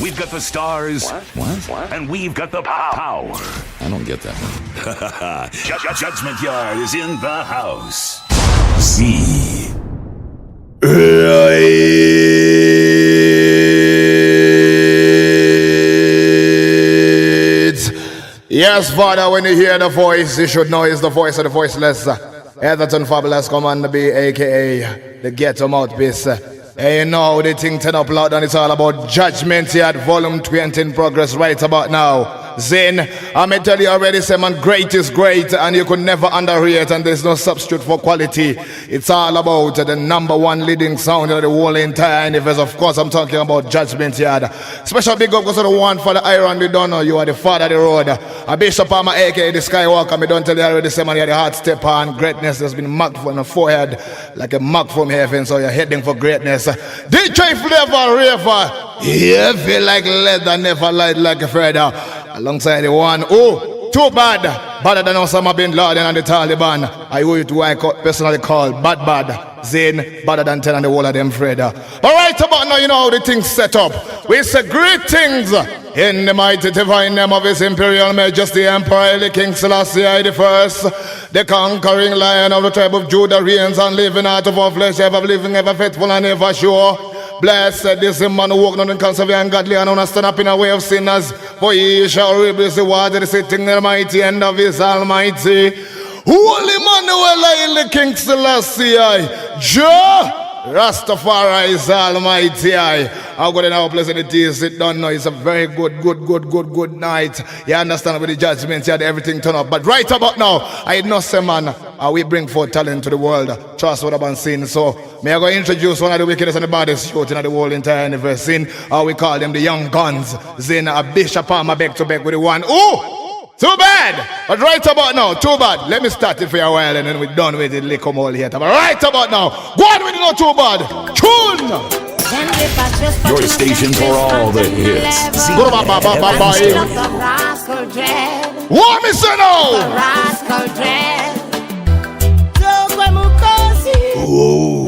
We've got the stars. What? And we've got the power. I don't get that. Judgment Yard is in the house. Z. Yes, Father, when you hear the voice, you should know it's the voice of the voiceless. Etherton Fabulous Commander B, a.k.a. the Ghetto Mouthpiece. Hey, you know the thing turn up loud and it's all about Judgment Yard Volume 20 in progress right about now. Zin, I may tell you already, say man, great is great and you could never underrate, and there's no substitute for quality. It's all about the number one leading sound of the whole entire universe. Of course, I'm talking about Judgment Yard. Special big up goes to the one for the iron, we don't know, you are the father of the road. A Bishop Palmer, aka the Skywalker, me don't tell you already, say man, you're the heart stepper, and greatness has been marked from the forehead like a mark from heaven, so you're heading for greatness. DJ Flavor Raver, yeah, feel like leather, never light like a feather. Alongside the one, oh, too bad, better than Osama bin Laden and the Taliban. I owe you to I personally call bad, Zayn, better than 10 and the whole of them afraid. But right about now, you know how the things set up. We say great things in the mighty divine name of His Imperial Majesty Emperor the King Selassie I the First, the conquering Lion of the tribe of Judah, reigns and living out of our flesh, ever living, ever faithful and ever sure. Blessed is the man who walked on the counsel of the ungodly and on stand up in a way of sinners, for he shall rebuild the water sitting in the mighty end of His Almighty. Holy Manuel the King Selassie I, Jah Rastafari is Almighty I. How good and how pleasant it is. Sit down now. It's a very good night. You understand with the Judgment, you had everything turn up. But right about now, I know some man, we bring forth talent to the world. Trust what I've been seeing. So, may I go introduce one of the wickedest and the baddest youth in the whole entire universe. Sin, we call them the Young Guns. Zin, a Bishop Palmer back to back with the one. Ooh! Too bad! But right about now, too bad. Let me start it for a while and then we're done with it. Lick 'em all here. But right about now, go on with it, not too bad. Tune! Your station for all the hits. Go bye. What me say now? Whoa.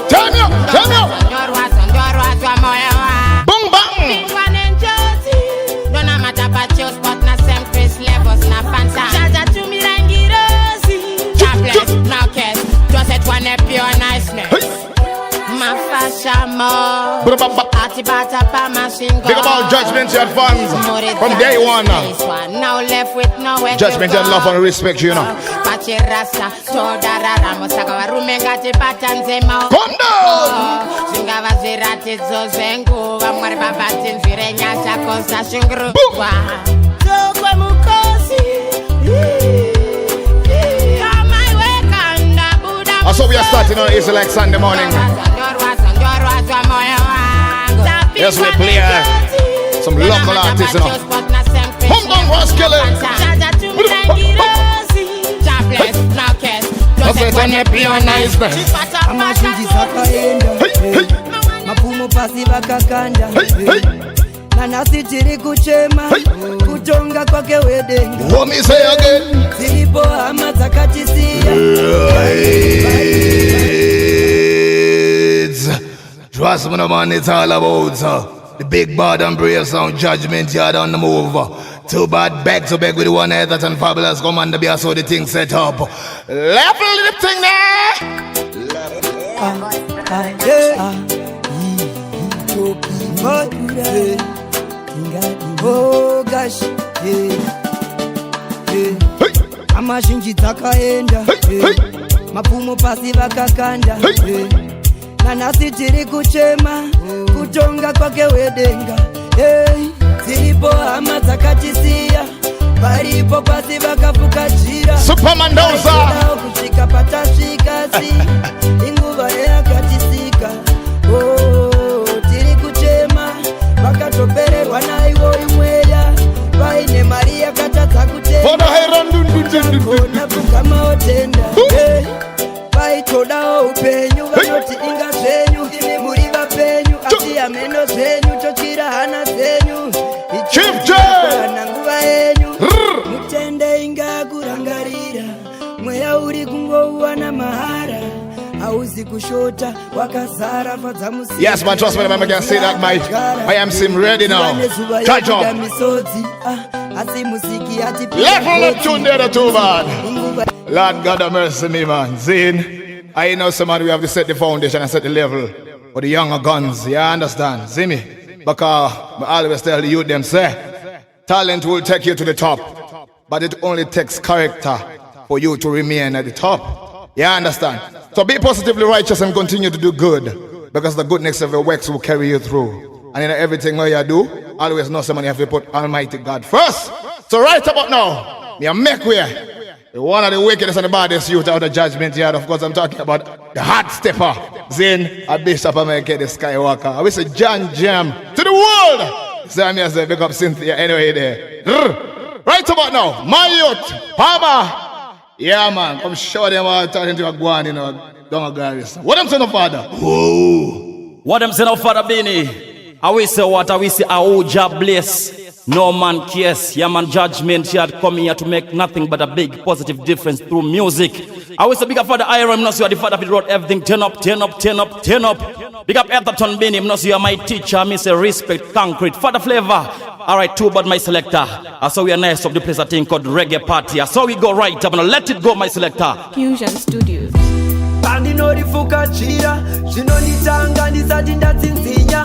Tell me. Pure niceness. My fashion more. Big about Judgment Yard fans from day one. Now left with no way. Judgment Yard love and respect, you know. Come So we are starting on Easy like Sunday morning. Yes, we play some local artists, you know. Home down was killing. That's it, and you play on nice, man. Nanasi tiri kuchema kutonga kwake wedenga. What me say again? Zilipo ama zakatisia. Trust me, man, it's all about the big bad and brave sound Judgment Yard on the move. Too bad, back to back with the one Etherton Fabulous Commander B, so the thing set up. Level the thing there. Oh gosh, amazhinji dzakaenda, mapfumo pasi vakakanda, nanasi tiri kuchema kutonga kwake wedenga. Dziripo hama dzakatisiya, paripo pasi vakapfukachira. Supermandoza kusvika patasvika, si inguva yakatisika. Tiri kuchema vakatopererwa naivo imweya, vaine mari yakatadza kutendaona pfugamaotenda, vaitodawo upenyu, vanoti inga zvenyu muri vapenyu, asi hameno zvenyu tochira hana dzenyu, ichiana nguva yenyu, mutende inga kurangarira, mweya uri kungouwana mahara. hauzi kushota wakazara fadzamusi. Yes, man, trust me, man, I can say that, mate. I am sim ready now. Catch up. Level up tune there, too bad. Lord God have mercy me, man. Zin, I know somebody we have to set the foundation and set the level for the younger guns. You understand? See me? Because I always tell the youth them, say, talent will take you to the top, but it only takes character for you to remain at the top. You understand? So be positively righteous and continue to do good, because the goodness of your works will carry you through. And in everything that you do, always know somebody have to put Almighty God first. So right about now, me a make way. One of the wickedest and the baddest youth out of Judgment Yard. Of course, I'm talking about the hot stepper, Zin, a bishop of America, the Skywalker. I wish a John Jam to the world. So I'm here to pick up Cynthia anyway there. Right about now, my youth, Palmer. Yeah, man, come show them how I'm talking to a guan, you know, don't guys. What I'm saying, Father? Whoa. What I'm saying, Father Bini? I will say what? I will say, oh, job bless. No man cares. Yeah, man, Judgment Yard come here to make nothing but a big positive difference through music. I will say, big up Father Iron, not you are the father who wrote everything. Turn up, turn up, turn up, turn up. Big up Etherton Bini, not you are my teacher. I say respect, concrete. Father Flavor. All right, too bad, my selector. I saw we are nice of the place, I think, called Reggae Party. I saw we go right. I'm gonna let it go, my selector. Fusion Studios.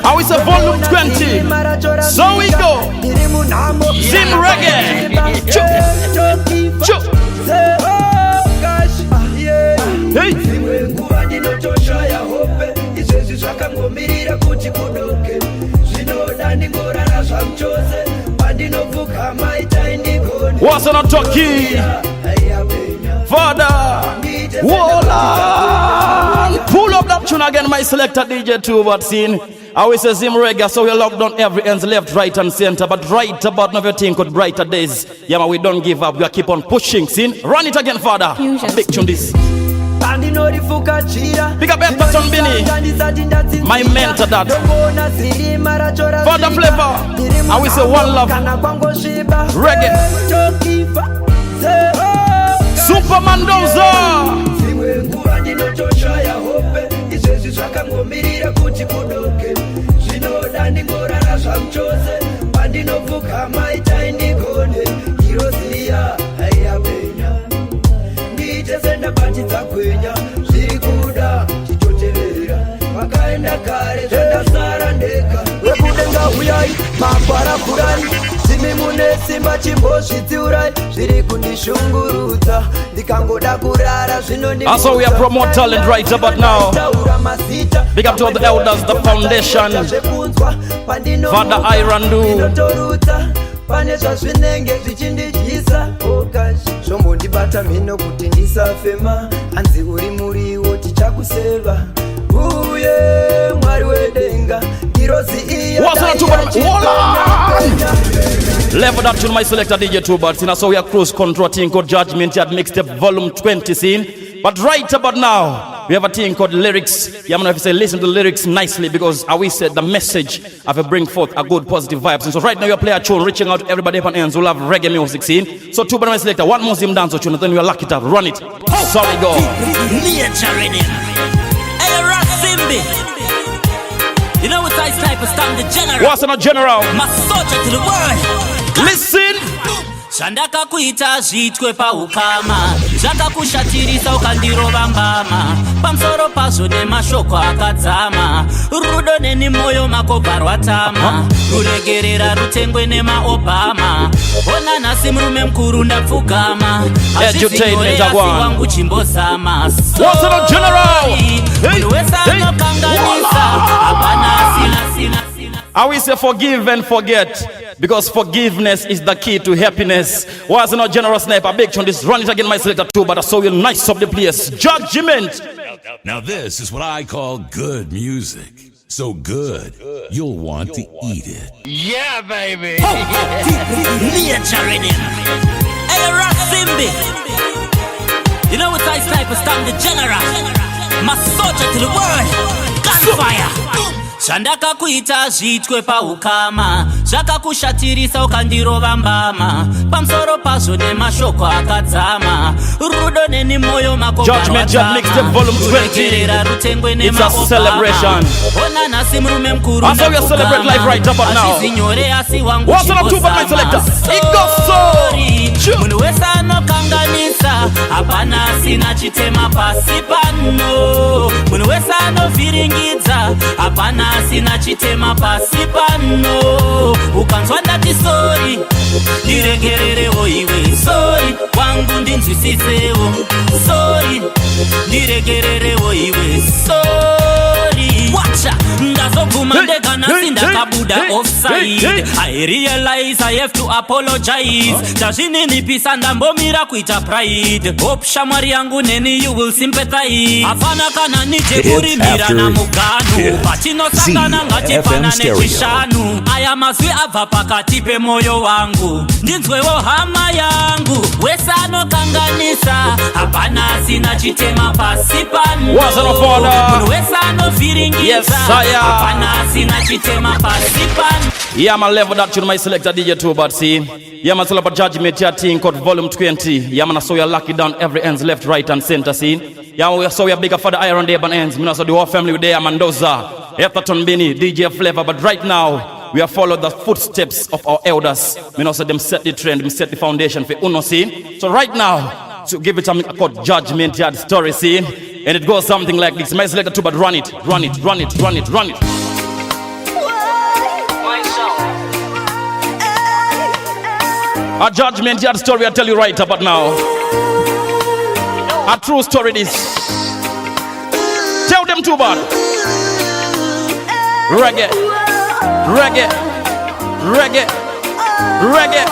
How is a volume 20? So we go. Zim Reggae. Chuk. Chuk. Hey. What's on a talkie? Father, Walla. Pull up that tune again, my selector DJ 2 but scene. I always say Zim Reggae, so we lock down every ends, left, right, and center. But right about now, everything could brighter days. Yeah, man, we don't give up. We are keep on pushing. Scene. Run it again, Father. Fusion. Big tune this. Big up Etherton Bini, my mentor dad. Father Flavor, I will say one love. Reggae. Superman Dozer. Also we are promote talent right about now. Big up to all the elders, the foundation. Father Iron do. What's on to level that to my selector DJ 2 but in so we are cruise control thing called Judgment Yard mixtape volume 20 scene. But right about now we have a thing called lyrics. Yeah, I'm gonna have to say listen to the lyrics nicely because I will say the message of a bring forth a good positive vibes. And so right now you play a tune reaching out to everybody upon ends who love reggae music scene. So 2 but my selector one Muslim dance tune and then you lock it up, run it. So we go. You know what I type of stand the general. What's on a general? My soldier to the world. Listen. Shandaka kuita zvitwe paukama zvakakushatirisa ukandirova mbama pamusoro pazvo nemashoko akadzama rudo neni moyo mako bharwatama kuregerera rutengwe nemaobhama ona nhasi murume mukuru ndapfugama wangu chimbozama munhu wese anokanganisa hapana asina. I will say forgive and forget, because forgiveness is the key to happiness. Was not generous sniper, big tune this, run it again, my selector too, but I saw you nice of the place. Judgment. Now this is what I call good music. So good, you'll want to eat it. Yeah, baby. Hey, Rasimbi. You know what I type of stand the general. My soldier to the world. Gunfire. Shandaka kuita zvitwe paukama zvakakushatirisa ukandirova mbama pamusoro pazvo nemashoko akadzama rudo neni moyo Judgment Jab Mixtape Volume 20. It's a celebration. That's how we celebrate life right about now. What's up to my selector? It goes so. Munhu wese anokanganisa hapana asina chitema pasi pano. Munhu wese anovhiringidza hapana asina chitema pasi pano. Ukanzwa ndati sorry ndiregererewo iwe sorry wangu ndinzwisisewo sorry ndiregererewo iwe sorry wacha ndazoguma ndeganasi ndakabuda offside I realize I have to apologize ndazvininipisa ndambomira kuita pride hope shamwari yangu neni you will sympathize hapana kana nijekurimira namuganu patinosangana ngatipanane chishanu aya mazwi abva pakati pemoyo wangu ndinzwewo hama yangu wese anokanganisa hapana asina chitema pasi pano munhu wese anovhiringidza hapana asina chitema pasi pano. Yeah, I'm a level that to my selector DJ too, but see, yeah, I'm a judgment here thing called Volume 20. Yeah, man, I saw you lucky down every ends, left, right, and center, see. Yeah, we saw you bigger for the iron day, but ends. Me saw the whole family with there, Mendoza, Etherton Bini, DJ Flavor, but right now, we have followed the footsteps of our elders. Me know, so them set the trend, them set the foundation for Uno, see. So right now, to give it something called Judgment Yard Story, see. And it goes something like this. My selector too, but run it, run it, run it, run it, run it. A Judgment Yard story I tell you right about now. A true story this. Tell them too bad. Reggae, reggae, reggae, reggae.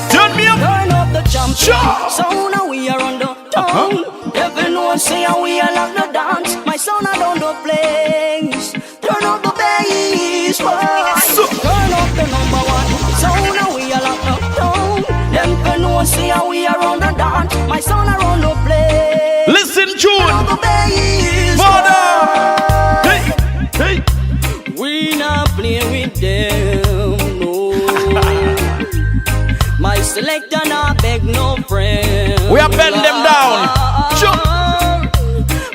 Turn me up. Turn up the jump. Sure. So now we are on the town. Everyone say we are like the dance. My son I don't know place. Turn up the bass. Turn up the number one. So now we are like the town. Everyone say we are on the dance. My son I don't know place. Listen, June. Turn up the bass. Father. Hey, hey. We not play with them, no. My selector not beg no friend. We are bend them down. Sure.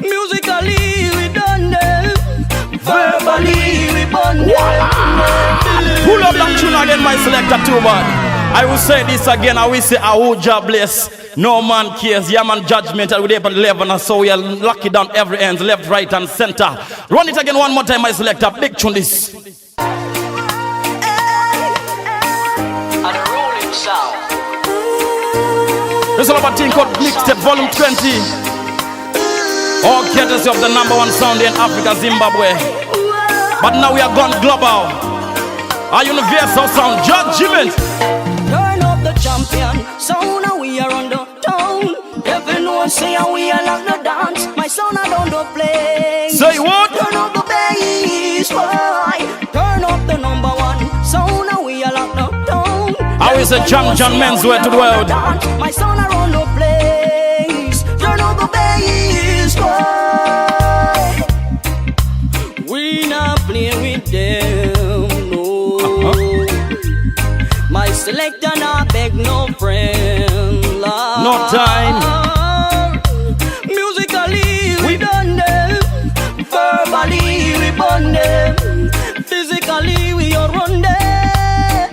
Musically we done them. Verbally we burn them. Pull up that tune again, my selector too, man. I will say this again. I will say, Ahuja bless. No man cares. Yeah, man, judgment. I will be able to live, and so we are lucky down every end, left, right, and center. Run it again one more time, my selector. Big tune this. This is all about thing called Mixtape Volume 20. All courtesy of the #1 sound in Africa, Zimbabwe. But now we are gone global. Our universal sound, Judgment. Turn up the champion. So now we are on the town. Everyone say we are like the dance. My son I don't know play. Say what? Turn up the bass. Turn up the number one. So now we are like the town. I will say John Menswear to the world. My son I don't know place. Turn up the bass. We not play with them, no. My selector not beg no friend. No time. Musically we done them. Verbally we burn them. Physically we are run them.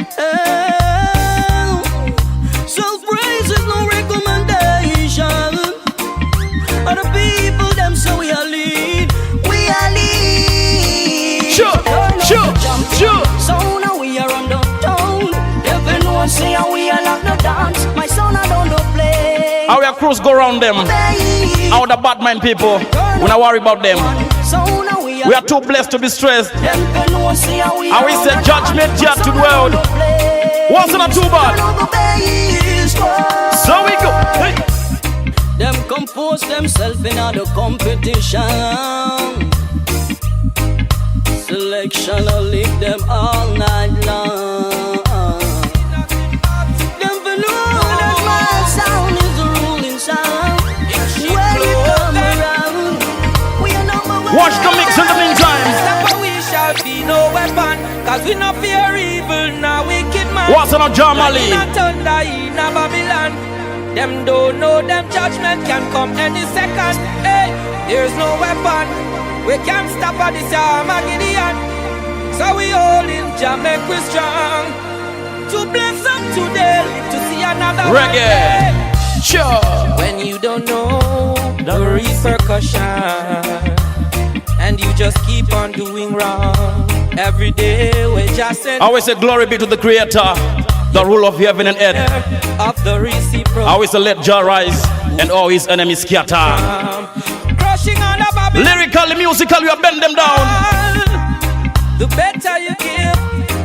Self-praise is no recommendation. Other people them say we are lead. We are lead. Sure, sure, sure. So now we are on the town. Everyone say we are like the dance. My son I don't know play. How our crews go around them. How the bad mind people. We not worry about them. We are too blessed to be stressed. And we say Judgment Yard to the world. What's not too bad? So we go. Hey. Them compose themselves in the competition. Selection will leave them all night long. Them for know that my sound is the ruling sound. When you come around, we are number one. Watch the mix in the meantime. We shall be no weapon, cause we we no fear evil, now wicked man. What's on Jamali? Not under in a Babylon. Them don't know them judgment can come any second. Hey, there's no weapon we can't stop at this Armageddon. So we all in Jah make we strong to bless up today to see another reggae. Sure. When you don't know the repercussion and you just keep on doing wrong every day, we just I always say glory be to the Creator, the ruler of heaven and earth. Of the reciprocal. I always say let Jah rise and all his enemies scatter. Crushing on the Babylon. Lyrically, musically, we bend them down. The better you give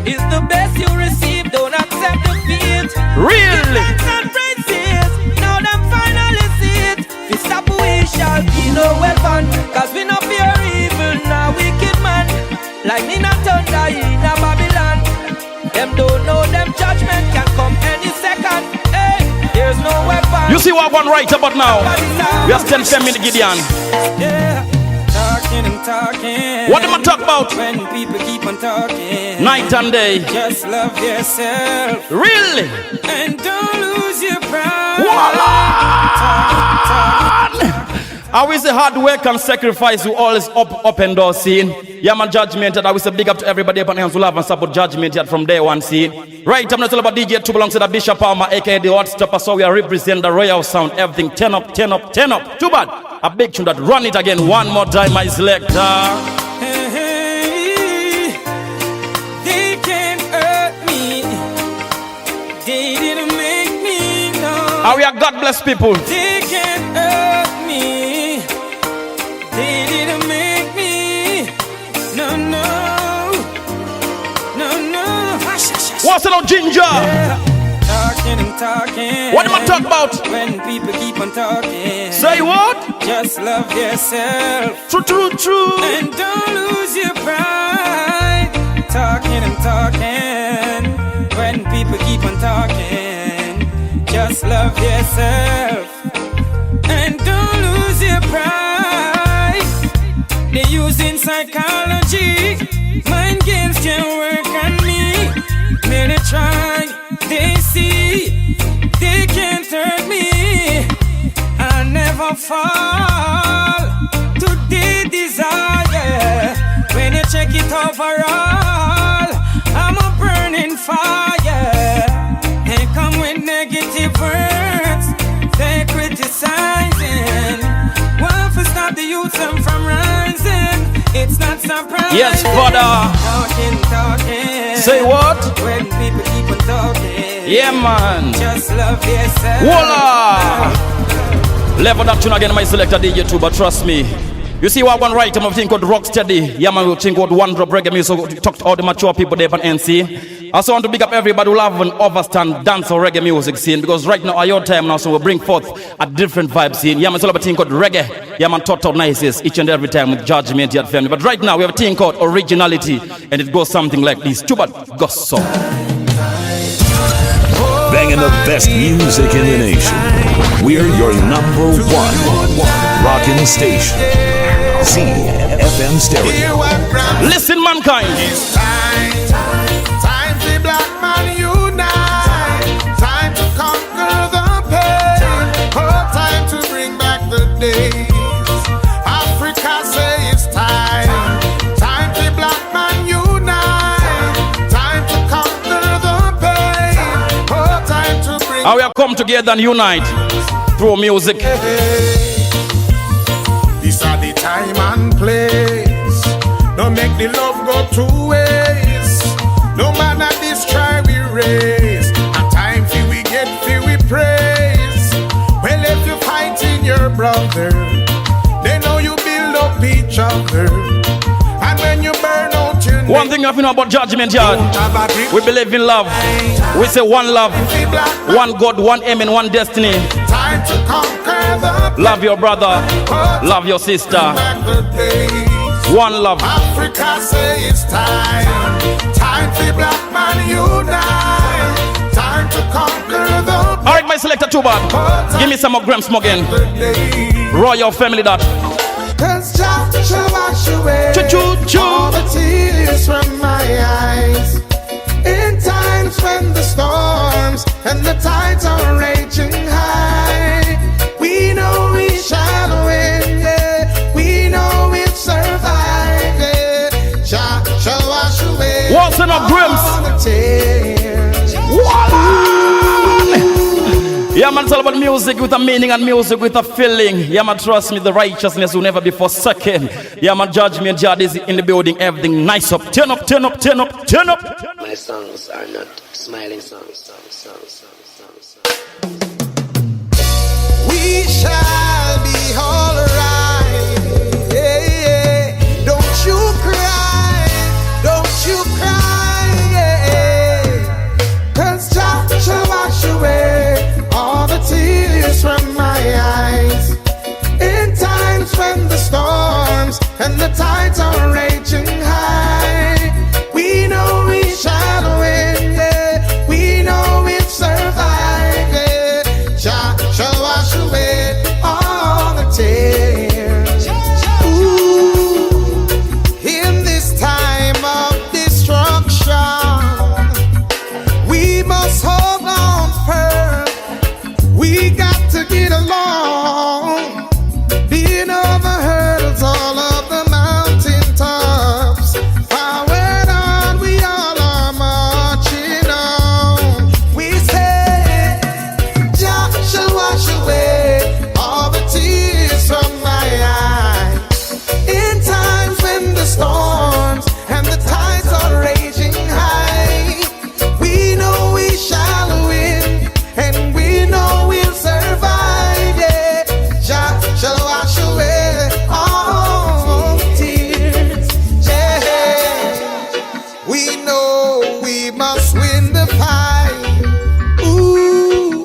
is the best you receive. Don't accept defeat. Really? Now them finally see it. We stop, we shall be no weapon. Cause we no fear evil, now wicked man. Like me not thunder in a Babylon. Them don't know them judgment can come any second. Hey, there's no weapon. You see what one right about now? We are still feminine Gideon. Yeah. Talking and talking. What am I talk about? When people keep on talking. Night and day. Just love yourself. Really? And don't lose your pride. I always say hard work and sacrifice who always up and down scene. Yeah, man, Judgment. And I always say big up to everybody up on hands who love and support Judgment yet from day one scene. Right, I'm not all about DJ 2 alongside the Bishop Palmer, aka the Hot Stopper. So we are represent the royal sound. Everything 10 up, 10 up, 10 up. Too bad. A big tune that run it again one more time, my selector. Hey, they can't hurt me. They didn't make me know. How we are God bless people. They can't hurt me. They didn't make me. No, no. No, no. What's it on Ginger? Yeah. Talking and talking. What am I talking about? When people keep on talking. Say what? Just love yourself. True, true, true. And don't lose your pride. Talking and talking. When people keep on talking. Just love yourself. And don't lose your pride. They're using psychology. Mind games can work on me. Many try, they see, they can't hurt me. I never fall to the desire. When you check it overall, I'm a burning fire. They come with negative words, they criticizing. Want to stop the youth from rising. It's not surprising. Yes, brother. Talking. Say what? When people keep on talking. Yeah, man. Just love yourself. Voila! Level that tune again, my selector DJ 2, but trust me. You see what one right, I'm think called Rocksteady. Yeah, man, we think called one drop reggae music. So talk to all the mature people there on NC. I also want to big up everybody who love and overstand dance or reggae music scene. Because right now, at your time now, so we bring forth a different vibe scene. Yeah, man, it's all about a thing called reggae. Yeah, man, total nices each and every time with Judgment yet family. But right now, we have a thing called originality. And it goes something like this. Too bad, gossip. Banging the best music in the nation. We're your number one rockin' station. CFM Stereo. Listen, mankind. It's time for black man unite. Time to conquer the pain. Oh, time to bring back the days. Africa say it's time. Time for black man unite. Time to conquer the pain. Oh, time to bring. How we have come together and unite through music. These are the time and place. Don't make the love go two ways. No matter this try we raise. A time feel we get, feel we praise. Well, if you're fighting your brother, they know you build up each other. And when you burn out your one thing I know about Judgment Yard, we believe in love. We say one love, one God, one aim and one destiny. Time to conquer the love your brother, love your sister. One love. Africa say it's time. Time for black man unite. Time to conquer the. Alright, my selector too bad. Give me some more Grams again. Royal family that. Cause Jah shall wash away all the tears from my eyes. and the tides are raging high. We know we shall win, yeah. We know we'll survive, yeah. Jah shall wash away What's in a Grims? all the tears. Yeah, man, it's all about music with a meaning and music with a feeling. Yeah, man, trust me, the righteousness will never be forsaken. Yeah, man, Judgment Yard is in the building. Everything nice up. Turn up, turn up, turn up, turn up. My songs are not smiling songs. We shall be alright. Yeah, yeah. Don't you cry, don't you cry. Yeah. 'Cause Jah shall wash away all the tears from my eyes. In times when the storms and the tides are raging high, we know we shall win. Yeah. We know we'll survive. Yeah. Jah shall wash away all the tears. Ooh, in this time of destruction, we must hold on firm. We got to get along, being over hurdles, all of the mountain tops. Forward on, we all are marching on. We say, Jah shall wash away all the tears from my eyes. In times when the storms and the tides are raging high, we know we shall win, and we know we'll survive. Yeah, Jah shall wash away all the tears. Yeah, we know we must win the fight. Ooh,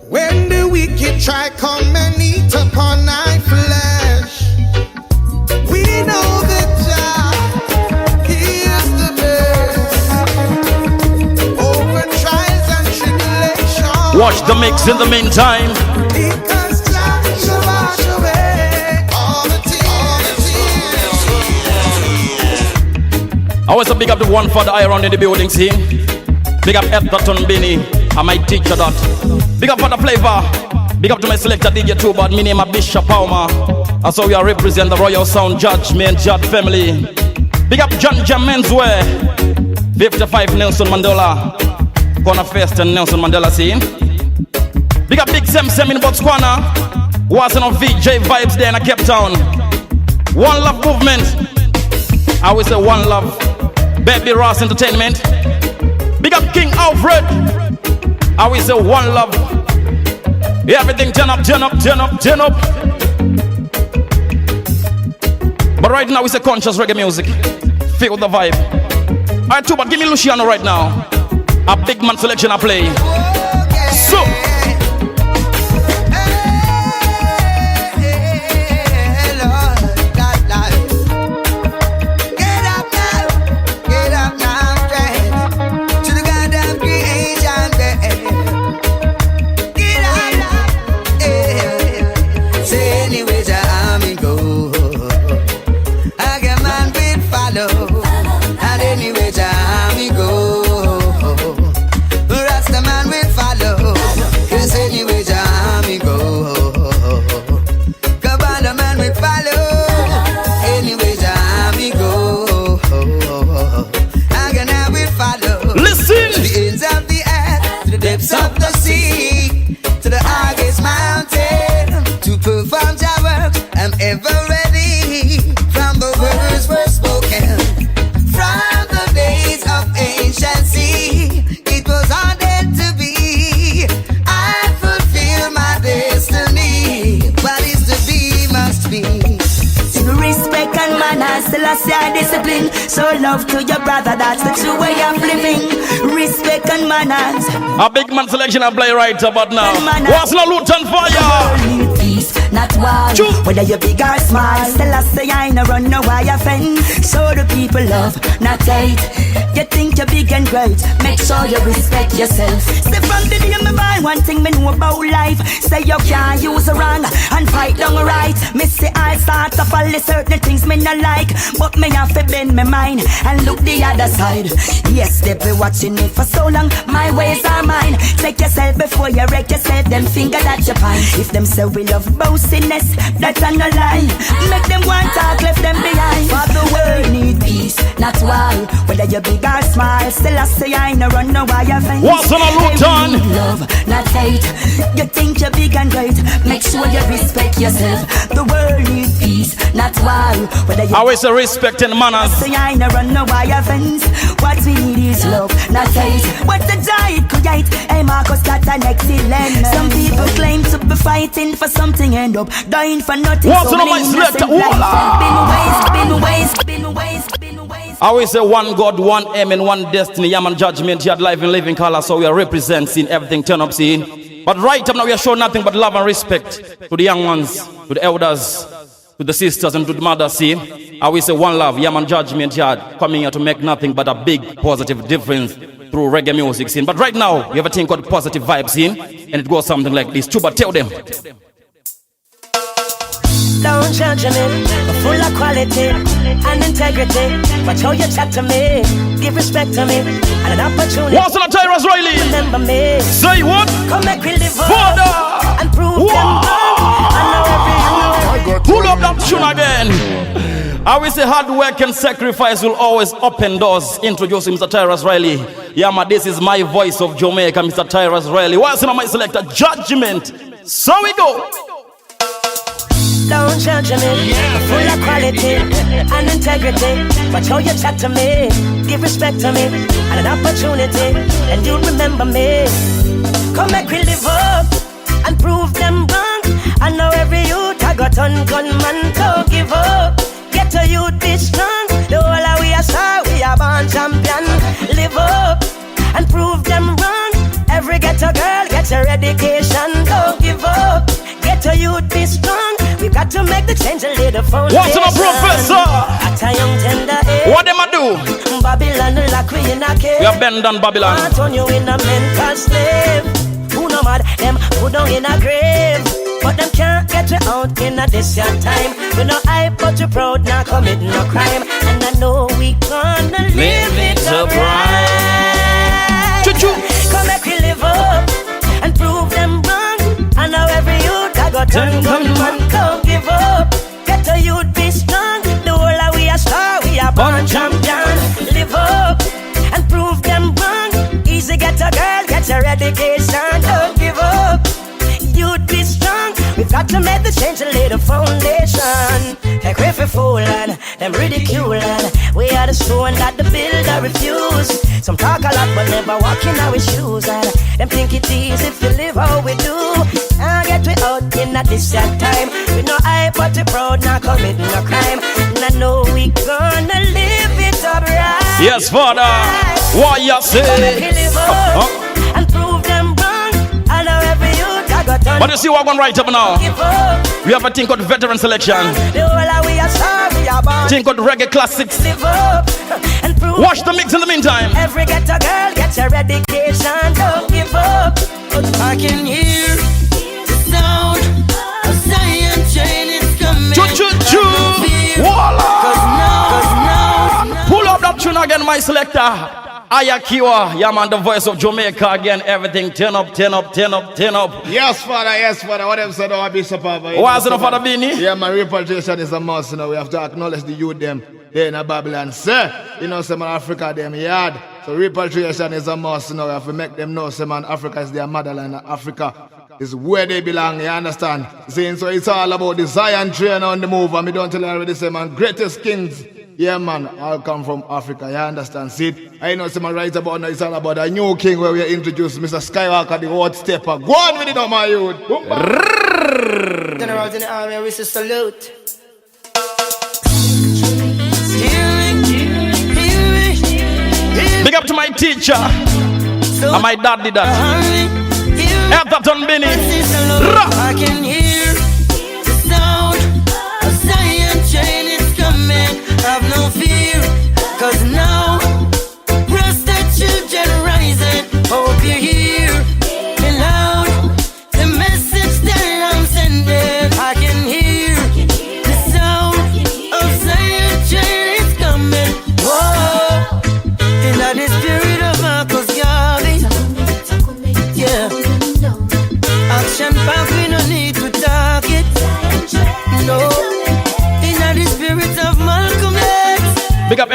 when the wicked try come and eat upon our flesh, we know that Jah, He is the best. Over trials and tribulations, Watch the mix in the meantime. because Jah shall wash away all the tears. I always a big up the one for the iron in the building, see? Big up Edgerton Binny, and my teacher that. Big up for the flavor. Big up to my selector DJ too, but me name is Bishop Palmer. That's how we are represent the Royal Sound Judgment Judd family. Big up John Jamensway, 55 Nelson Mandela, Corner Fest and Nelson Mandela scene. Big up Big Sem in Botswana, wasn't on VJ vibes there in Cape Town. One Love Movement, I always say One Love. Baby Ross Entertainment. Big up King Alfred, I always say One Love. Everything turn up, turn up, turn up, turn up. But right now we say conscious reggae music. Feel the vibe. Alright, too, but give me Luciano right now. A big man selection I play. So of the sea to the highest mountain to perform Jah work. I'm ever ready. From the words were spoken from the days of anciency. It was ordained to be. I fulfill my destiny. What is to be must be. Respect and manners, still I say discipline. So love to your brother, that's the true way of living. Respect and manners. a big man selection I play right about now. What's the Luton Fire? Peace. not why. Whether you big or small, still I say I ain't run no wire fence. Show the people love, not hate. You think you're big and great, make sure you respect yourself. Say from the day me buy one thing me know about life. Say you can't use a wrong and fight down right. Me say I start to follow certain things me not like, but me have to bend my mind and look the other side. Yes, they be watching me for so long. My ways are mine. Take yourself before you wreck yourself. Them finger that you find. If them say we love boastiness, that's on the line. Make them want talk, left them behind. For the world need peace, not why. Whether you big or small, still I say I ain't run no wire fence. What's on a Luton? Love, not hate. You think you're big and great, make sure you respect yourself. The world need peace, not why. Whether you always a respect and manners. say I ain't run no wire fence. What we need is love, not hate. What the giant create? Hey Marcus got an excellent. Some people claim to be fighting for something, end up dying for nothing. What's on my selector? Been waste. I always say one God, one aim, and one destiny. Yeah, man, judgment. You had life in living color, so we are representing everything. Turn up, scene. But right up now, we are showing nothing but love and respect to the young ones, to the elders, to the sisters, and to the mothers. See, I always say one love. Yeah, man, judgment. Yard coming here to make nothing but a big positive difference through reggae music scene. But right now, we have a thing called positive vibe scene, and it goes something like this. Chuba, tell them. Don't judge me, full of quality and integrity. Watch how you chat to me, give respect to me, and an opportunity. What's on the Tyrus Riley? Remember me. Say what? Come make we live up and prove them wrong. I know every pull up that tune again. I will say hard work and sacrifice will always open doors. Introducing Mr. Tyrus Riley. Yeah, man, this is my voice of Jamaica, Mr. Tyrus Riley. What's on my selector? Judgment. So we go. Don't judge me, full of quality and integrity. Watch how you chat to me, give respect to me, and an opportunity, and you'll remember me. Come make we live up and prove them wrong. I know every youth I got on gunman, don't give up. Get a youth be strong. The whole of we are star, we are born champion. Live up and prove them wrong. Every ghetto girl get your education, don't give up. Get a youth be strong. We got to make the change and lay the foundation. What's up, professor? At a young tender age. What them I do? Babylon like we in a cave. We have been done Babylon. I turn you in a mental slave. Who no mad, them put down in a grave. But them can't get you out in a this your time. We no hype but you proud, not commit no crime. And I know we gonna live it up right. Choo-choo. Come make we live up and prove them wrong. I know every youth I got turn gunman, don't give up. Get a youth be strong. The whole of we are star, we are born champion. Live up and prove them wrong. Easy get a girl, get your education, don't give up. Youth be strong. We've got to make the change and lay the foundation. Like we for fooling, them ridiculing. We are the stone that the builder refuse. Some talk a lot but never walk in our shoes. And them think it easy if you live how we do. And get we out in a distant time. We no hype but we proud, not committing no crime. And I know we gonna live it up right. Yes, Father. What you say? Live up and prove them wrong. I know every youth I got on. But you see what I'm going right up now? We have a thing called veteran selection. Thing called reggae classics. Watch the mix in the meantime. Every ghetto girl get your education, don't give up. I can hear the sound of Zion train is coming. Choo-choo-choo. Voila. Pull up that tune again, my selector. Ayakiwa, yeah man, the voice of Jamaica again. Everything turn up, turn up, turn up, turn up. Yes, father, yes, father. What else said, I be superb. What's it, Father Beanie? Yeah, my repatriation is a must. You know, we have to acknowledge the youth them there in Babylon. Sir, you know, some Africa them yard. So repatriation is a must. You know, we have to make them know, some man, Africa is their motherland. Africa is where they belong. You understand? Saying so, it's all about the Zion train on the move. And me don't tell you already, say man, greatest kings. Yeah, man, I'll come from Africa, you understand? See, I know some right about now, it's all about a new king where we introduce Mr. Skywalker, the hot stepper. Go on with it, now, my youth. Generals in the army, we salute. Big up to my teacher and my daddy that. Elton Benny. I can hear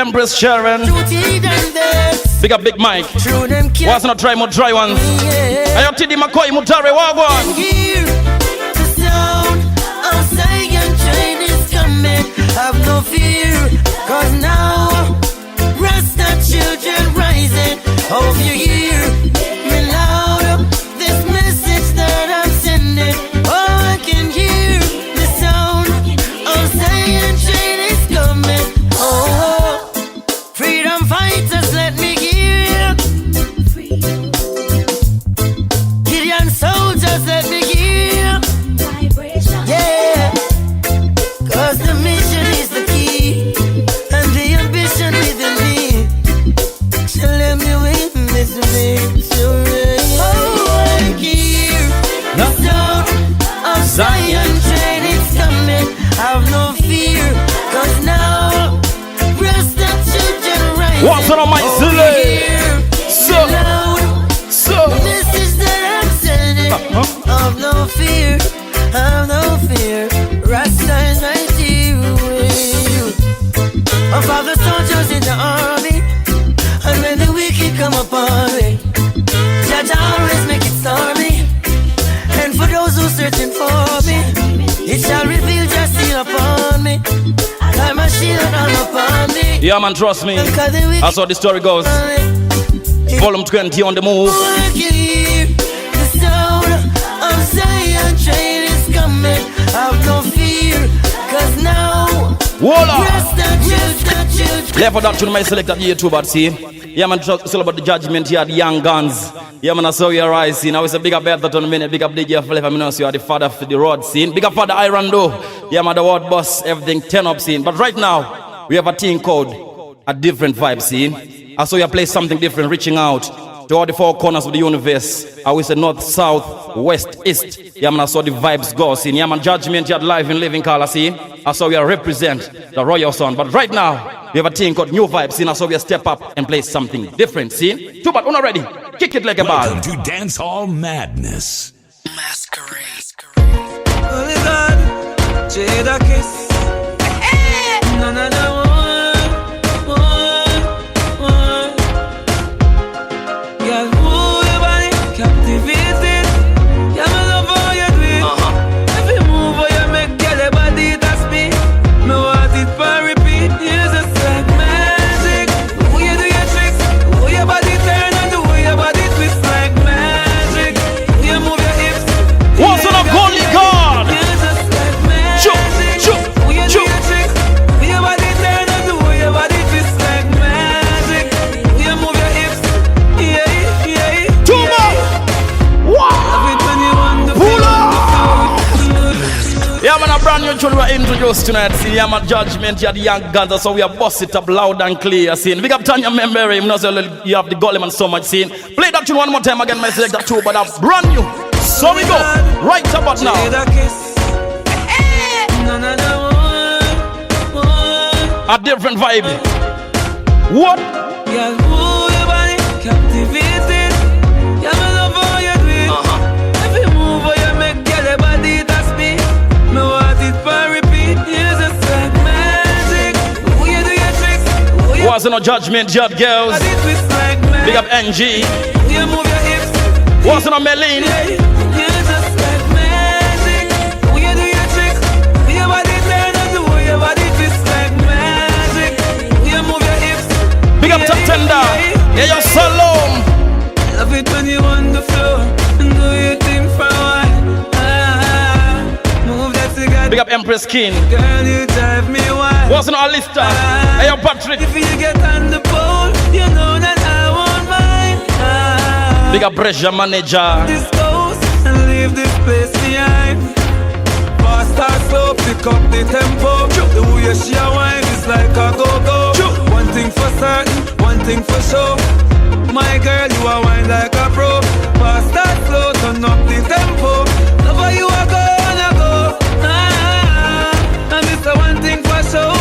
Empress Sharon. Big up Big Mike. What's not try more dry ones? I have TD McCoy Mutare Wagwan. The sound of Zion train is coming. Have no fear, cause now Rasta children rising. Hope you hear me loud. This message that I'm sending. Oh, I can hear the sound of Zion train is coming. Oh, freedom fighters, let me hear. Gideon soldiers, let me hear. Yeah, cause the mission is the key, and the ambition within me shall let me witness the victory. Oh, I hear the sound of Zion train is coming. Have no fear, cause now rest of children rising. What's on my silly? So this is that I'm sending. Have no fear, have no fear. Rasta is right here with you. Of all the soldiers in the army, and when the wicked come upon me, Judge always make it stormy. And for those who searching for me, it shall reveal just seal upon me. Like my shield all upon me. yeah, man, trust me. That's how the story goes. Volume 20 on the move. The sound of Zion train is coming. Have no fear, cause now rest the children. Left for that to my selected YouTube, but see. Yeah, man, it's all about the judgment here, the young guns. Yeah, man, I saw you rising. Now it's a bigger bet that on a minute, bigger big year for life. I mean, you are the father of the road scene. Bigger father Iron though. Yeah, man, the word boss, everything 10 up scene. But right now, we have a thing called a different vibe scene. I saw you play something different, reaching out to all the four corners of the universe. I will say north, south, west, east. Yeah, man, I saw the vibes go scene. Yeah, man, judgment here live in living color scene. I saw we represent the royal sound. But right now, we have a thing called new vibes scene. I saw we step up and play something different scene. Two but una ready. Kick it like a ball. Welcome to Dance Hall Madness. Masquerade. Holy God, Jada kiss. Na na na. Girl, move your body, captivated. Yeah, me love how you do it. If you move how you make, girl, your body that's me. Me want it for repeat. You're just like magic. The way you do your tricks, the way your body turn and the way your body twist like magic. You move your hips. What's on a holy God? You're just like magic. The way you do your tricks, the way your body turn and the way your body twist like magic. You move your hips. Yeah, man, a brand new tune we introduced tonight. See, yeah, man, judgment, yeah, the young guns, so we are bust it up loud and clear. See, big up Tanya Memberi, you have the golem and so much. See, play that tune one more time again, my select that too, but a brand new. So we go, right about now. A different vibe. What? Girl, move your body, captivated. Yeah, me love how you do it. If you move how you make, girl, your body that's me. Me want it for repeat. You're just like magic. The way you do your tricks. Wasn't no judgment, judge girls. Big up NG. You move your hips. Wasn't no Melin. You're just like magic. The way you do your tricks. Your body turn and the way your body twist like magic. You move your hips. Big up Tatenda. Yeah, you're so long. Love it when you on the floor and do your thing for a while. Move that together. Big up Empress King. Girl, you drive me wild. Wasn't no Alista. Hey, yo, Patrick. If you get on the pole, you know that I won't mind. Big up Brescia Manager. This goes and leave this place behind. Fast or slow, pick up the tempo. The way she a wine is like a go-go. One thing for certain, one thing for sure. My girl, you a wine like a pro. Fast or slow, turn up the tempo. Love how you a go and a go. And this a one thing for sure.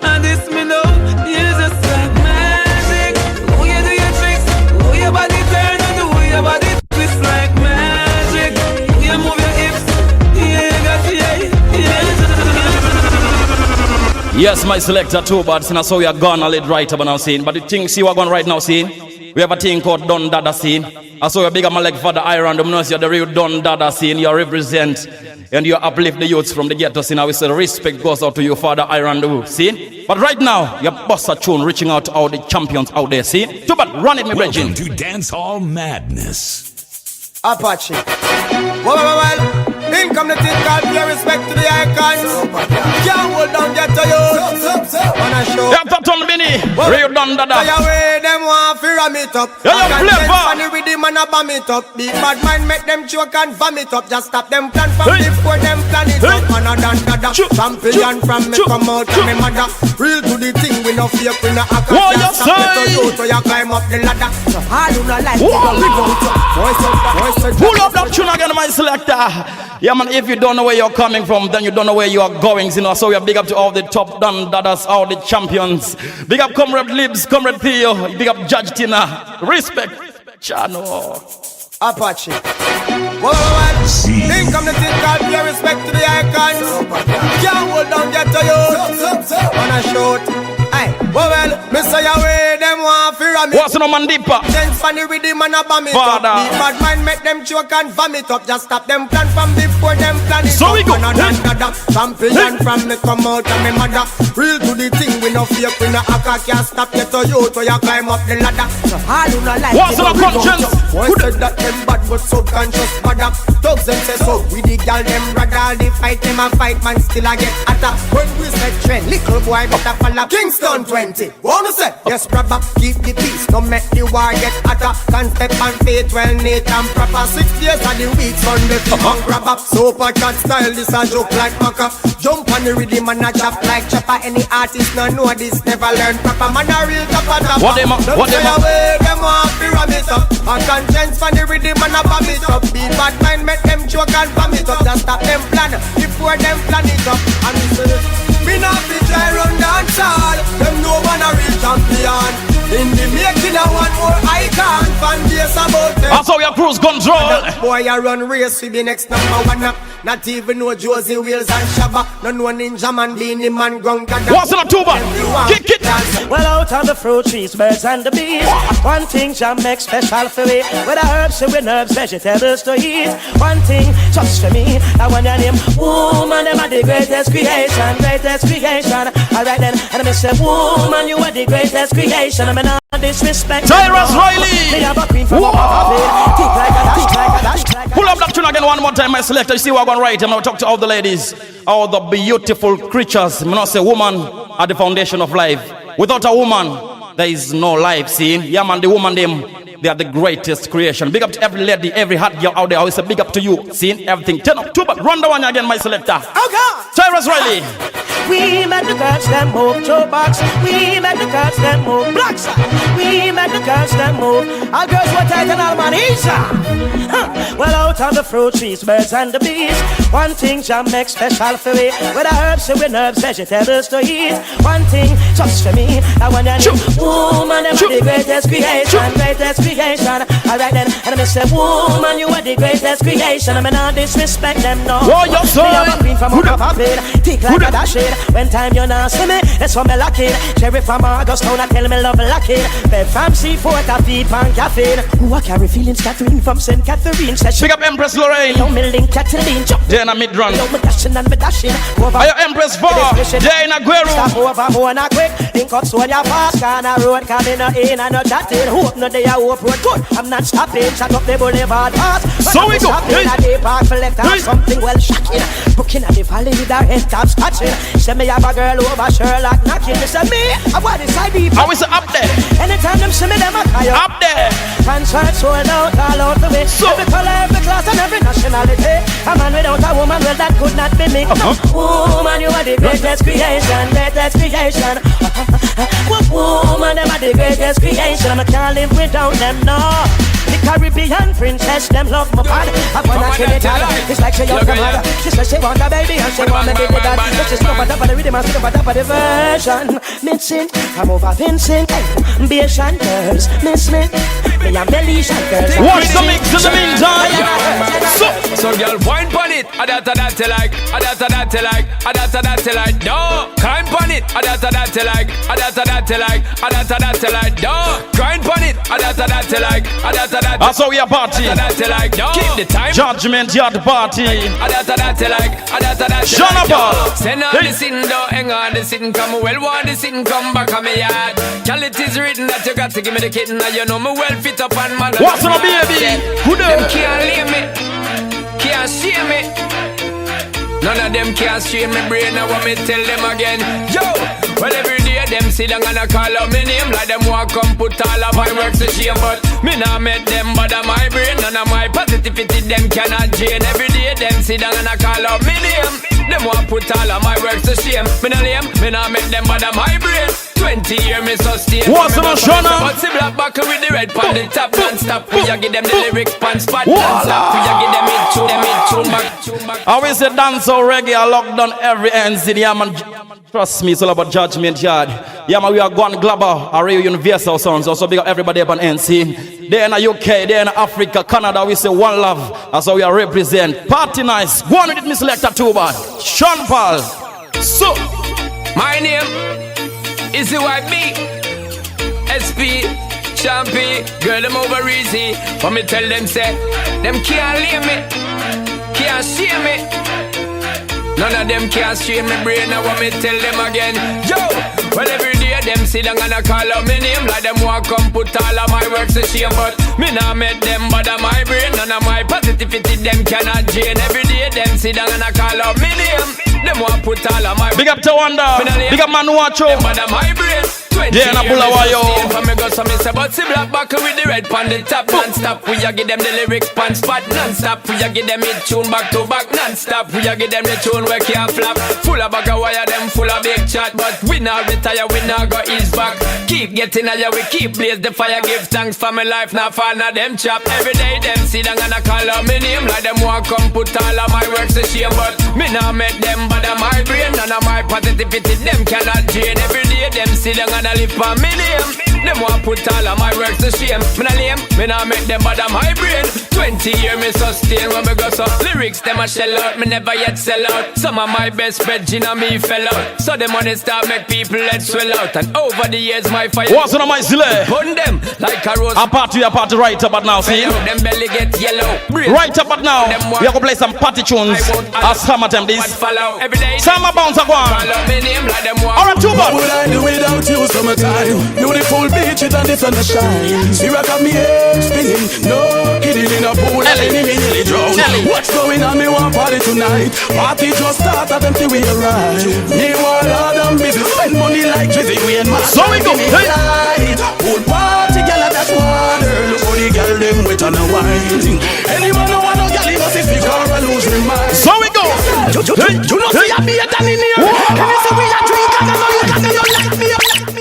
And this me know, you just like magic. The way you do your tricks, the way your body turn and the way your body twist like magic. You move your hips, yeah, you got yeah. Yes, my selector too, but since I saw you are gone a little right about now scene. But the thing see what going right now scene. We have a thing called Don Dada scene. I saw you big my leg Father Iron, you know you're the real Don Dada scene. You represent and you uplift the youths from the ghetto scene. I will say respect goes out to you, Father Iron do scene. But right now, you bust a tune reaching out to all the champions out there, scene. Too bad, run it, me Welcome to Dancehall Madness. Apache. Well, in come the thing called pay respect to the icons. Can't hold down get to you. On a show. Yeah, top on Benny. Real Don Dada. Fire away, them want to ram it up. Yeah, you play funny with them and a bomb it up. Big bad mind make them choke and vomit up. Just stop them plan from before them plan it up. And a Don Dada. Champion from me come out of me mother. Real to the thing, we no fake, we no act. What you say? So you climb up the ladder. So hard you no like. Pull up that tune again, my selector. Yeah, man, if you don't know where you're coming from, then you don't know where you are going. You know, so we are big up to all the top Don Dadas, all the champions. Big up Comrade Libs, Comrade Theo. Big up Judge Tina. Respect, Chano. Apache. Think I'm the thing called pay respect to the icons. Can't hold down get to you. On a shoot. Hey, well, me say away, them want to ram it. What's no Mandipa? Dance funny with him and a bomb it up. Big bad mind make them choke and vomit up. Just stop them plan from before them plan it so up. We go. Champion from me come out of me mother. Real to the thing, we no fake, we no act. Can't stop you to you, so you climb up the ladder. So hard you no like. What's no conscience? Boy said that them bad but subconscious bad. Thugs them say so, we the gal them brother. All the fight them a fight, man still a get hotter. When we say trend, little boy better follow. Kingston 20, wanna say? Yes, brother, keep the peace, don't make the war get hotter. Can't step on faith, well neat and proper. 6 days of the week, Sunday fi come grab up. Super cat style, this a joke like maca. Jump on the rhythm and a chop like chopper. Any artist no know this, never learn proper. Man a real topper. What them a? Away, them want to ram it up. A conscience for the rhythm and a bomb it up. Be bad mind, make them choke and bomb it up. Just stop them plan, before them plan it up. And me not be try run dance all. Them no one a real champion. In the making a one more icon. Fan base about them. That's how your cruise control. Boy I run race with the next number one. Not even know Josie Wheels and Shabba. No know Ninja Man, Beanie Man, Gungada. What's in a tuba? Kick it. Well, out on the fruit trees, birds and the bees. One thing Jam makes special for me. With the herbs and with herbs, vegetables to eat. One thing just for me. I want your name. Woman, them are the greatest creation. Greatest creation. Alright then, and I say, woman, you are the greatest creation. I'm not disrespect. Tyrus Riley. They have a queen from a pull up that tune again one more time, my selector. You see what I'm going right. I'm going to talk to all the ladies, all the beautiful creatures. I'm not say woman are the foundation of life. Without a woman, there is no life. See, yeah, man, the woman, them, they are the greatest creation. Big up to every lady, every hot girl out there. I always say big up to you. See, everything. Turn up, tuba. Run the one again, my selector. Okay. Tyrus Riley. We make the girls them move, Joe Box. We make the girls them move, Blacks. We make the girls them move. Our girls were tight and all man easy. Well, out on the fruit trees, birds and the bees. One thing Jam makes special for me. With the herbs and with herbs, vegetables to eat. One thing just for me. I want your name. Woman, them are the greatest creation. Greatest creation. Alright then, and I say, woman, you are the greatest creation. I'm not disrespect them, no. What you say? Me have a queen from a papel. Tick like a dash it. When time you not see me, that's what me lock it. Cherry from Augustown, I tell me love lock it. Bed from C4, I feed pan caffeine. Who I carry feelings scattering from St. Catherine session. Big up Empress Lorraine. Yo, me link Cataline. Dana Midrun. Yo, me dashing and me dashing. Are you Empress 4? Dana Guerrero. Stop over, more and quick. Link up so when you fast. Corner road, coming no in and no chatting. Hope no day I hope road good. I'm not stopping. Shut up the boulevard pass. So we go. In a day park, select something well shocking. Booking at the valley with our head top scratching. Say me have a girl over Sherlock knocking. They say me, I want this ID. I was up there. Anytime them see me, them a cry up there. Concert sold out, all out the way. So every color, every class and every nationality. A man without a woman, well that could not be me. Woman, you are the greatest creation, greatest creation. Woman, them are the greatest creation. I can't live without them, no. The the Caribbean princess, them love my pad. I wanna kill it all. It's like she young mad. She says she want a baby and she want me baby dad. But she's not on top of the rhythm and still on top of the version. Missing, I'm over Vincent. Bayesian girls, miss me. Me and Belisian girls. Watch the mix in the meantime. So girl, wine pon it. A that you like. A that you like. A that you like. No, climb pon it. A that you like. A that you like. A that you like. No, grind pon it. A that you like. A that. That's how we are party. A that you like. No, keep the time. Judgment Yard party. A that you like. A that you Shut like. up. Send on the sin, don't hang on the sin. Come well, want the sin, come back on me yard. Girl, it is written that you got to give me the kitten. And you know me well fit up and man. What's on baby? Who them can't leave me, can't see me. None of them can't strain me brain. I want me tell them again. Yo, well every day them sit down and I call out my name. Like them walk come put all of my work to shame. But me not make them bother my brain. None of my positivity them cannot drain. Every day them sit down and I call out my name. Them want put all of my work to shame. Me not lame, me not make them bother my brain. 20 years me sustain. What's on Shona? But see black back with the red pan the top non-stop. We a give them the lyrics pan spot non-stop. We a give them it tune back. I always say dance or reggae. I lock down every NC. Yeah man, trust me, it's all about Judgment Yard. Yeah man, we are going global. Array Universal Sounds. Also big up everybody up on NC. They're in the UK, they're in Africa, Canada. We say one love. That's how we are represent. Party nice. Go on with it, Miss Selector too bad. Sean Paul. So my name is YB SP Champy. Girl, them over easy. But me tell them say them can't leave me, can't shame me. None of them can't strain me brain. I want me tell them again. Yo, well every day them sit down and I call out my name. Like them walk come put all of my works to shame. But me not make them bother my brain. None of my positivity them cannot drain. Every day them sit down and I call out my name. Them want put all of my. Big up to Wanda. Big up Manuacho. Them bother my brain. Yeah, na pull away yo. For me go so me say, but see black back with the red pan the top non-stop. We a give them the lyrics pan spot non-stop. We a give them it tune back to back non-stop. We a give them the tune where can't flap. Full of bag of wire, them full of big chat. But we not retire, we not go ease back. Keep getting higher, we keep blaze the fire. Give thanks for my life, now for now them chop. Every day them sit down and I call out my name. Like them walk come put all of my works to shame. But me not make them bother my brain. None of my positivity them cannot drain. Every day them sit down and I live for me name. Them want put all of my work to shame. Me not lame, me not make them bother my brain. 20 years me sustain when me go so. Lyrics them a shell out, me never yet sell out. Some of my best friends in me fell out. So the money start make people let swell out. And over the years my fire. What's on my zile? Burn them like a rose. A party right about now, see? Them belly get yellow. Right about now, we are gonna play some party tunes. As summertime this. Summer bounce are gone. Alright, two what would I do without you summertime? Beautiful beaches and the sun shine. See rock of me head spinning. No kidding in a pool and me nearly drown. What's going on? Me want party tonight. Party just start at until we arrive. Me want all them busy spend money like Drizzy. We and my so we go. Old party girl at that water. Look how the girl them wet on a wine. Anyone who want no girl he must speak or I lose my mind. So we go. You know see a beer than in here. And you say we a drink and I know you can you like me.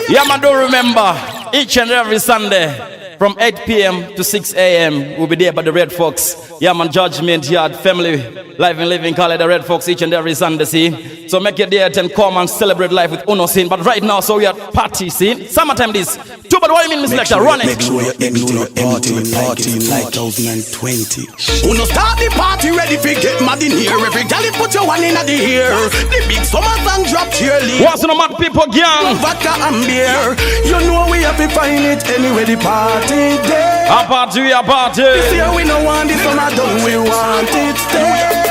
Yeah man, don't remember each and every Sunday from 8 p.m. to 6 a.m. we'll be there by the Red Fox. Yeah man, Judgment Yard family live and living, call it the Red Fox each and every Sunday, see. So make your day and come and celebrate life with Uno scene. But right now, so we are party scene. Summertime this. Two, but what do you mean, Miss Lecture? Run it. Make sure you party like 2020. Uno start the party ready for get mad in here. Every gal put your one in the ear. The big summer song drop cheerly. What's on the mad people, gang? Vodka and beer. You know we have to find it anyway the party day. A party, a party. This year we no want this summer done, we want it stay.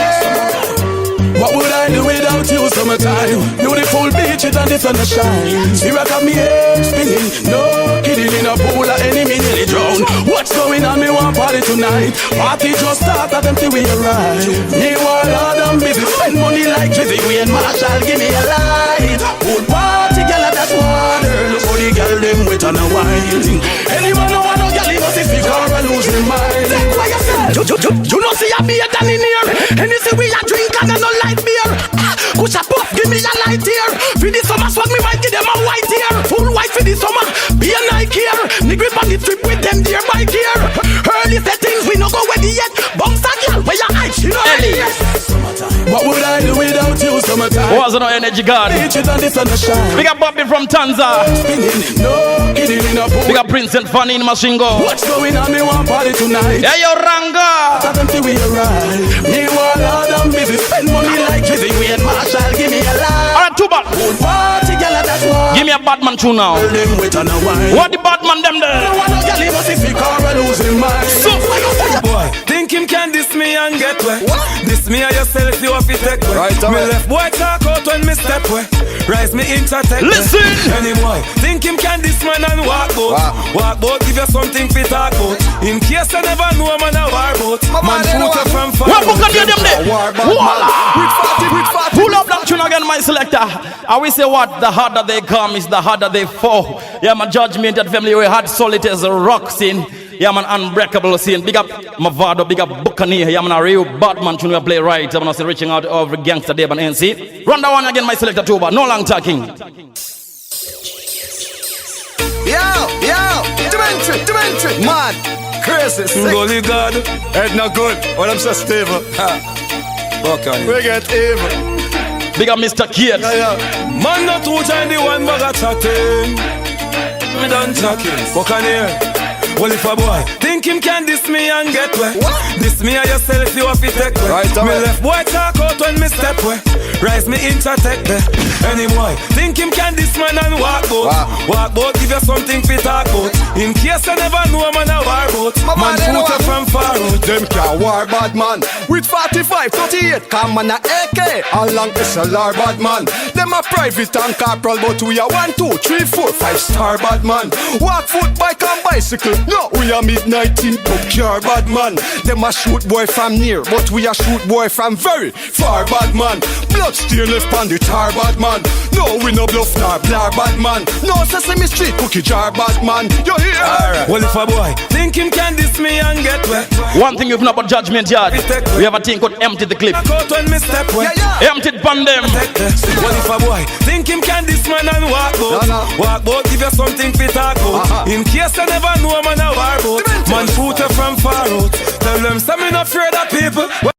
What would I do without you summertime? Beautiful beaches and the sun shine. See rock of me head spinning. No kidding in a pool or enemy nearly drown. What's going on? Me want party tonight. Party just start at until we arrive. Me want all them busy spend money like Drizzy. We and Marshall give me a light. Old party girl at that water. Look how the girl them wet on a wine. Anyone who want no girl he must speak or I lose my mind. Take what you say. You know see a beer than in here. And you say we a drink and I no light beer. Push a puff, give me a light here. For the summer swag me might give them a white here. Full white for the summer, be a Nike here. Nigga on the trip with them dear bike here. Her early settings, we no go ready yet. Bumps a girl, where your eyes, you know. Ellie. What would I do without you? Summertime. Was no energy god. Big up Bobby from Tanza. Big up Prince and Fanny in Mashingo. What's going on? Me want party tonight. Yeah, yo, Ranga. Tell them till we arrive. Me want all them busy. Spend money like Jizzy. We and Marshall. Give me a line. Alright, two bad. Party, girl, that's one. Give me a Batman tune now. What the Batman them there? So, boy, think him can diss me and get wet. Diss me and yourself, you have to take wet. Right, me left boy talk out when me step wet. Rise me into tech. Listen. Any boy, think him can diss man and walk out. Walk out, give you something fit talk out. In case I never know a man a war boat. Man put you from far. What book can you them there? Pull up that tune again, my selector. I will say what? The harder they come is the harder they fall. Yeah, my judgment at family we had solid as a rock scene. Yeah, man, unbreakable scene. Big up Mavado, big up Buccaneer. Yeah, man, a real Batman tune we play right. I'm gonna say reaching out over gangster Deb and NC. Run that one again, my selector too, but no long talking. Yo, Dementry, mad, crazy, sick. Golly God, head not good. What I'm so stable. okay. We get evil. Big up Mr. Kate. Man not too join the one bag of chatting. Me done talking. Buccaneer. Well, if a boy think him can diss me and get wet. Diss me and yourself, you have to take wet. Right, me left boy talk out when me step wet. Rise me into tech there. Any boy think him can diss man and walk out. Walk out, give you something fit talk out. In case I never know a man a war boat. Man put you from far out. Them can war bad man. With 45, 38, come man a AK. How long SLR bad man? Them a private and corporal, but we are 1, 2, 3, 4, 5 star bad man. Walk foot, bike and bicycle. No, we are midnight in car bad man. Them a shoot boy from near, but we a shoot boy from very far bad man. Blood stain left on the tar bad man. No, we no bluff nor blar bad man. No Sesame Street cookie jar bad man. You hear? Right. Well, if a boy think him can diss me and get wet. One thing you've not about judgment yard. We have a thing called empty the clip. When me step wet. Emptied pan them. Well, if a boy think him can diss man and walk out. Walk out, give you something fit talk out. In case I never know a man a war boat. Man put you from far out. Tell them, I'm not afraid of people.